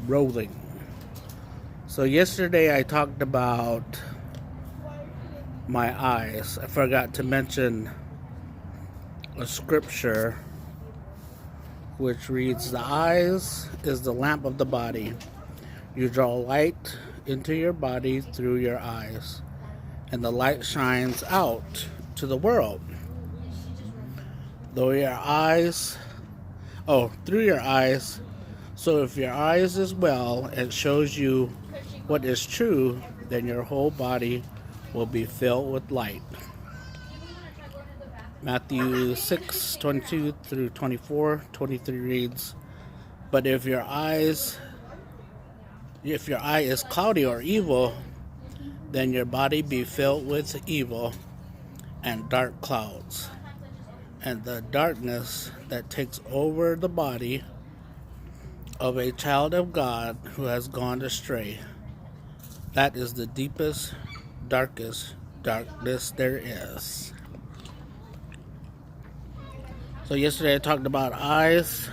rolling. So yesterday I talked about my eyes. I forgot to mention a scripture which reads, "The eyes is the lamp of the body. You draw light into your body through your eyes, and the light shines out to the world. Through your eyes, so if your eyes is well, it shows you what is true, then your whole body will be filled with light." Matthew 6:22 through 24, 23 reads, "But if your eye is cloudy or evil, then your body be filled with evil and dark clouds, and the darkness that takes over the body of a child of God who has gone astray. That is the deepest, darkest darkness there is." So yesterday I talked about eyes,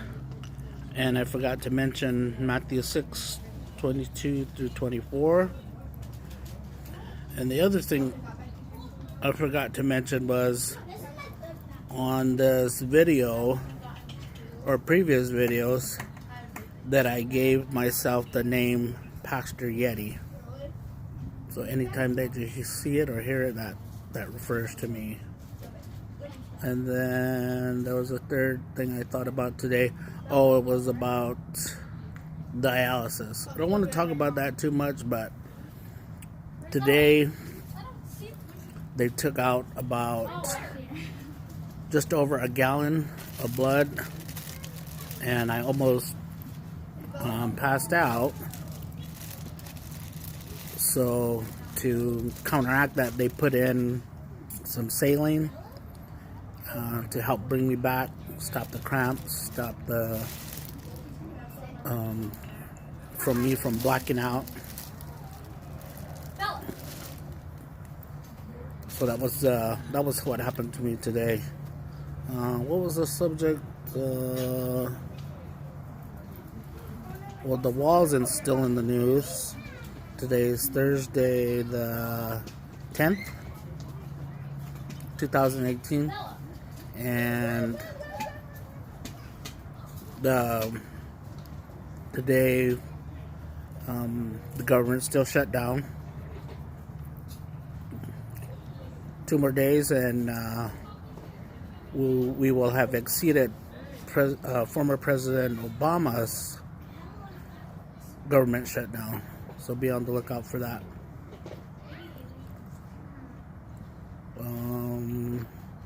and I forgot to mention Matthew 6:22 through 24. And the other thing I forgot to mention was on this video, or previous videos, that I gave myself the name Pastor Yeti. So anytime that you see it or hear it, that refers to me. And then there was a third thing I thought about today. It was about dialysis. I don't want to talk about that too much, but today they took out about just over a gallon of blood, and I almost passed out. So to counteract that, they put in some saline to help bring me back, stop the cramps, stop the from me from blacking out. So that was what happened to me today. What was the subject? Well, the Wall's still in the news. Today is Thursday, the 10th, 2018, and today the government's still shut down. 2 more days, and we will have exceeded former President Obama's government shutdown. So be on the lookout for that.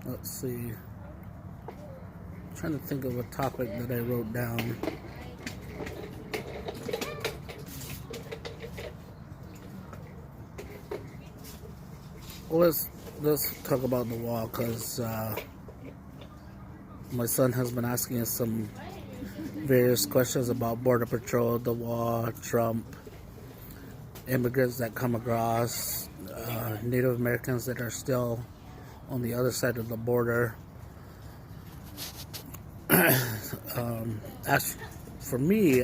Let's see. I'm trying to think of a topic that I wrote down. Well, let's talk about the wall, because my son has been asking us some various questions about Border Patrol, the wall, Trump, immigrants that come across, Native Americans that are still on the other side of the border. As for me,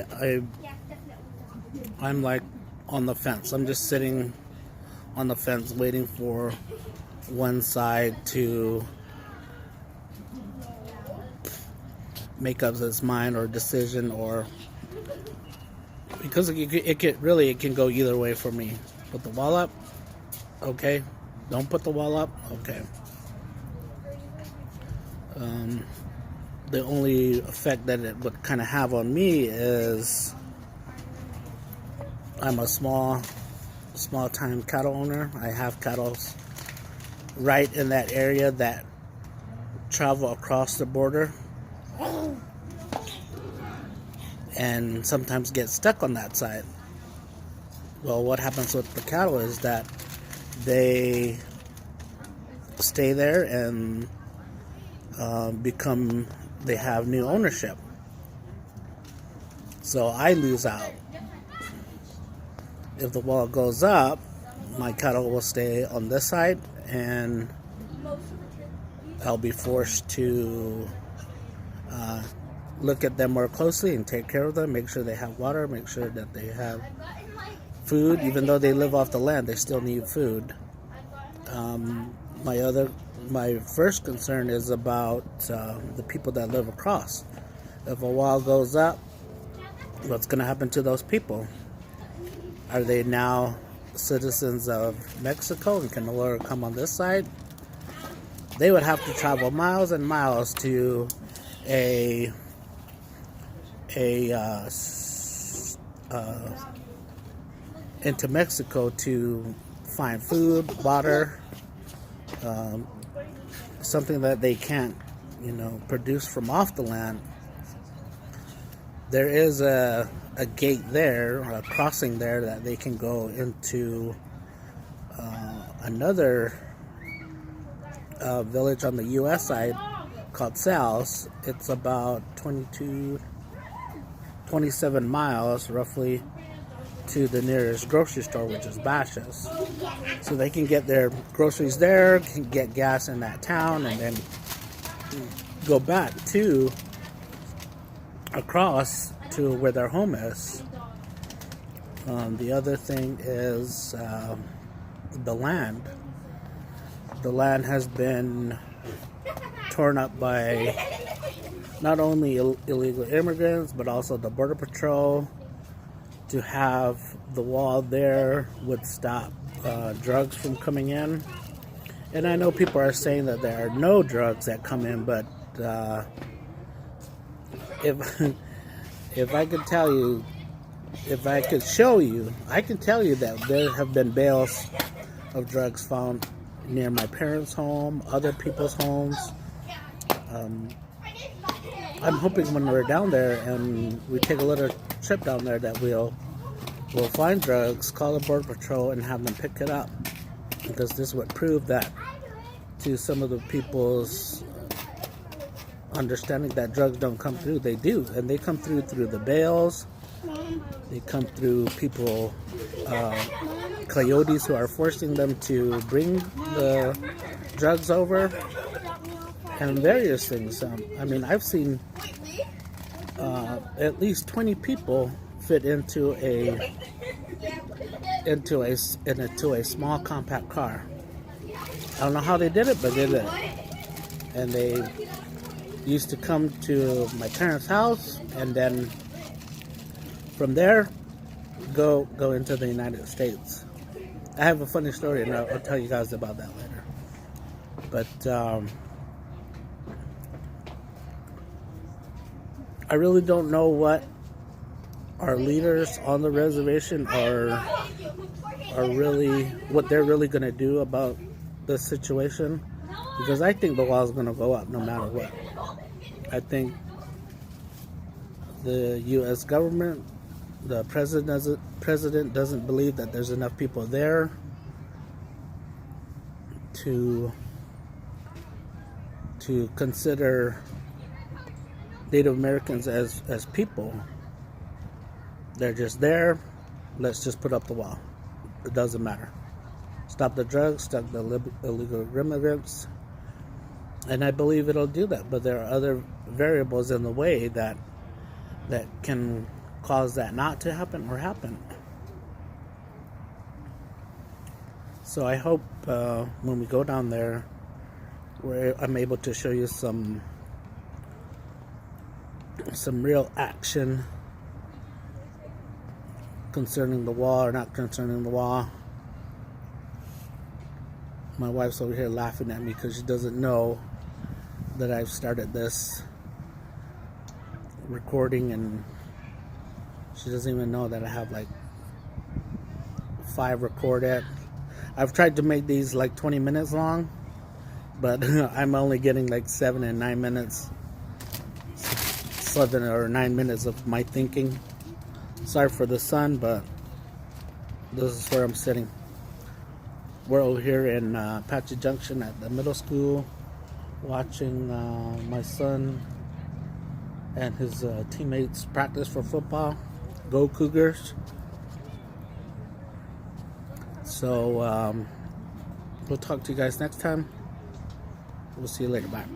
I'm like on the fence. I'm just sitting on the fence waiting for one side to make up its mind or decision, or because it can go either way for me. Put the wall up, okay. Don't put the wall up, okay. The only effect that it would kind of have on me is I'm a small time cattle owner. I have cattle right in that area that travel across the border and sometimes get stuck on that side. Well, what happens with the cattle is that they stay there and they have new ownership. So I lose out. If the wall goes up, my cattle will stay on this side, and I'll be forced to look at them more closely and take care of them, make sure they have water, make sure that they have food. Even though they live off the land, they still need food. My first concern is about the people that live across. If a wall goes up, what's going to happen to those people? Are they now citizens of Mexico and can no longer come on this side? They would have to travel miles and miles to into Mexico to find food, water, something that they can't, produce from off the land. There is a gate there, a crossing there that they can go into another village on the U.S. side called Sal's. It's about 27 miles roughly to the nearest grocery store, which is Bashas. So they can get their groceries there, can get gas in that town, and then go back across to where their home is. The other thing is the land. The land has been torn up by not only illegal immigrants, but also the Border Patrol. To have the wall there would stop drugs from coming in. And I know people are saying that there are no drugs that come in, but if I could tell you, if I could show you, I can tell you that there have been bales of drugs found near my parents' home, other people's homes. I'm hoping when we're down there and we take a little trip down there that we'll find drugs, call the Border Patrol, and have them pick it up, because this would prove that to some of the people's understanding that drugs don't come through. They do, and they come through the bales. They come through people, coyotes who are forcing them to bring the drugs over, and various things. I've seen at least 20 people fit into a small compact car. I don't know how they did it, but they did it. And they used to come to my parents' house, and then from there go into the United States. I have a funny story, and I'll tell you guys about that later. But I really don't know what our leaders on the reservation are really, what they're really going to do about this situation, because I think the wall is going to go up no matter what. I think the U.S. government, the president doesn't believe that there's enough people there to consider Native Americans as people. They're just there. Let's just put up the wall. It doesn't matter. Stop the drugs, stop the illegal immigrants. And I believe it'll do that. But there are other variables in the way that can cause that not to happen or happen. So I hope when we go down there, I'm able to show you some real action concerning the wall or not concerning the wall. My wife's over here laughing at me because she doesn't know that I've started this recording, and she doesn't even know that I have like 5 recorded. I've tried to make these like 20 minutes long, but I'm only getting like 7 and 9 minutes, 7 or 9 minutes of my thinking. Sorry for the sun, but this is where I'm sitting. We're over here in Apache Junction at the middle school, watching my son and his teammates practice for football. Go Cougars. So we'll talk to you guys next time. We'll see you later. Bye.